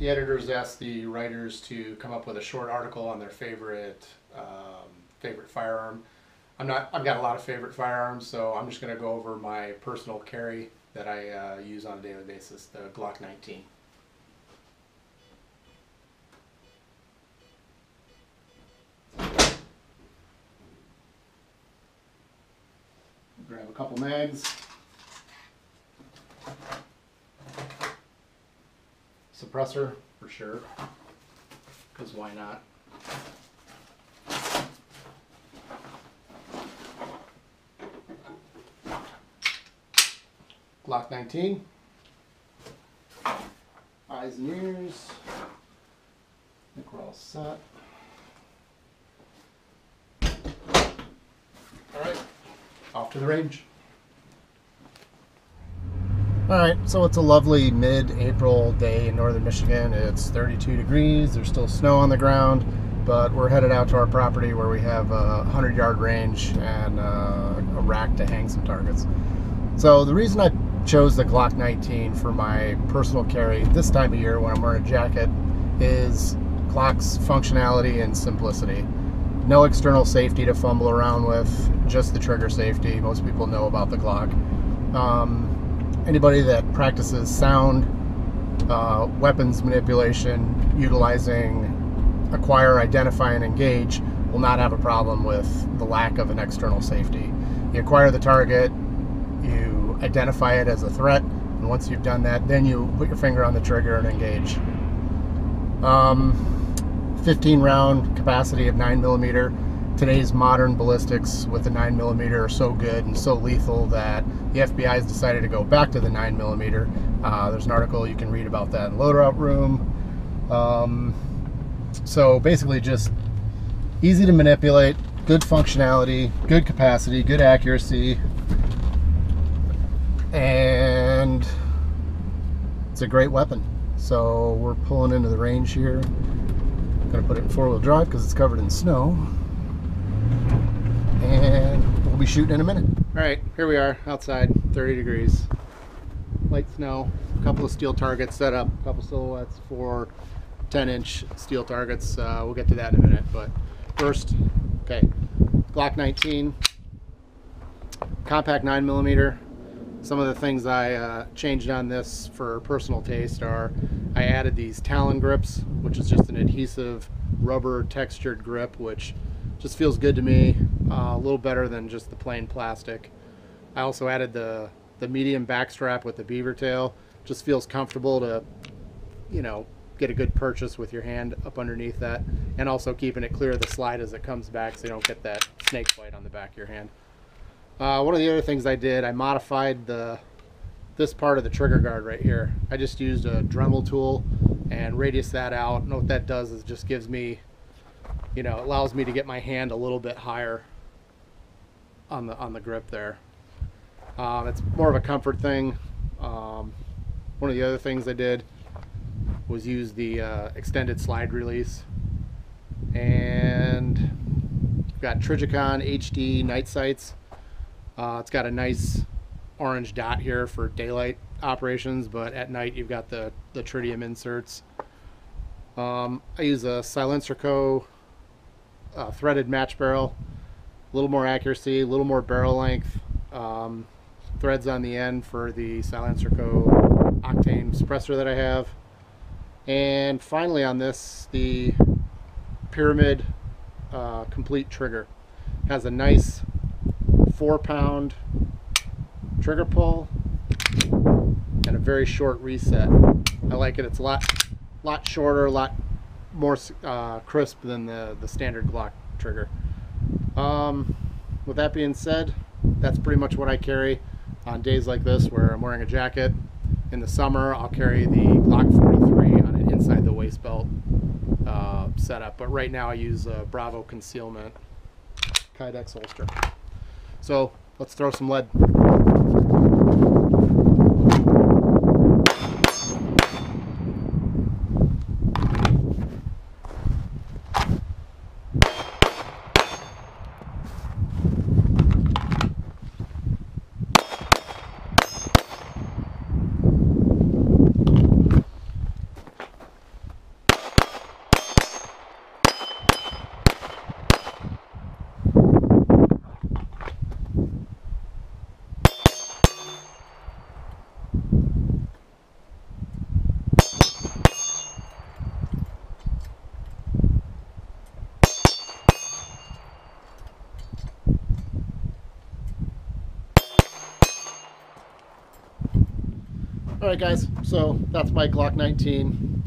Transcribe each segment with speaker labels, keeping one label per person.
Speaker 1: The editors asked the writers to come up with a short article on their favorite firearm. I've got a lot of favorite firearms, so I'm just going to go over my personal carry that I use on a daily basis, the Glock 19. Grab a couple mags. Suppressor for sure, because why not? Glock 19. Eyes and ears. I think we're all set. Alright, off to the range. Alright, so it's a lovely mid-April day in northern Michigan. It's 32 degrees, there's still snow on the ground, but we're headed out to our property where we have a 100-yard range and a rack to hang some targets. So the reason I chose the Glock 19 for my personal carry this time of year when I'm wearing a jacket is Glock's functionality and simplicity. No external safety to fumble around with, just the trigger safety. Most people know about the Glock. Anybody that practices sound, weapons manipulation, utilizing acquire, identify, and engage will not have a problem with the lack of an external safety. You acquire the target, you identify it as a threat, and once you've done that, then you put your finger on the trigger and engage. 15 round capacity of 9mm. Today's modern ballistics with the 9mm are so good and so lethal that the FBI has decided to go back to the 9mm. There's an article you can read about that in Loader Out Room. So basically just easy to manipulate, good functionality, good capacity, good accuracy, and it's a great weapon. So we're pulling into the range here. Gonna put it in 4-wheel drive because it's covered in snow. And we'll be shooting in a minute. All right, here we are outside, 30 degrees. Light snow, a couple of steel targets set up, a couple silhouettes for 10-inch steel targets. We'll get to that in a minute, but first, okay, Glock 19, compact 9mm. Some of the things I changed on this for personal taste are I added these Talon grips, which is just an adhesive rubber textured grip, which just feels good to me, a little better than just the plain plastic. I also added the medium back strap with the beaver tail. Just feels comfortable to, you know, get a good purchase with your hand up underneath that, and also keeping it clear of the slide as it comes back so you don't get that snake bite on the back of your hand. One of the other things I did, I modified this part of the trigger guard right here. I just used a Dremel tool and radius that out, and what that does is just gives me, you know, it allows me to get my hand a little bit higher on the grip there. It's more of a comfort thing. One of the other things I did was use the extended slide release, and I've got Trigicon HD night sights. It's got a nice orange dot here for daylight operations, but at night you've got the tritium inserts. I use a Silencer Co. Threaded match barrel, a little more accuracy, a little more barrel length, threads on the end for the Silencer Co. octane suppressor that I have. And finally on this, the Pyramid complete trigger has a nice 4-pound trigger pull and a very short reset. I like it. It's a lot shorter, a lot more crisp than the standard Glock trigger. With that being said, that's pretty much what I carry on days like this where I'm wearing a jacket. In the summer, I'll carry the Glock 43 on an inside the waist belt setup, but right now I use a Bravo concealment Kydex holster. So let's throw some lead. Alright guys, so that's my Glock 19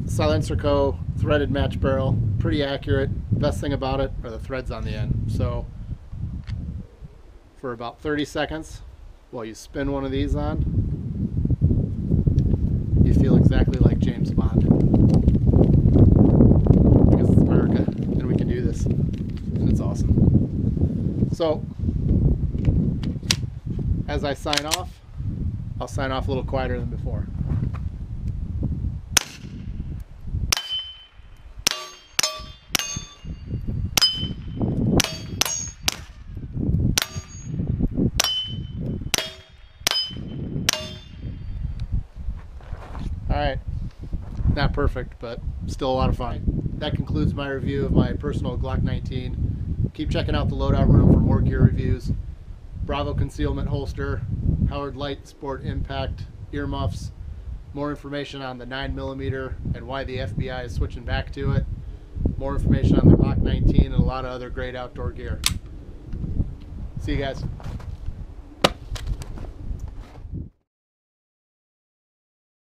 Speaker 1: silencer co threaded match barrel. Pretty accurate. Best thing about it are the threads on the end. So for about 30 seconds while you spin one of these on, you feel exactly like James Bond, because it's America and we can do this and it's awesome. So as I sign off, I'll sign off a little quieter than before. Alright, not perfect, but still a lot of fun. That concludes my review of my personal Glock 19. Keep checking out the loadout room for more gear reviews. Bravo concealment holster, Howard Light Sport Impact earmuffs, more information on the 9mm and why the FBI is switching back to it, more information on the Glock 19, and a lot of other great outdoor gear. See you guys.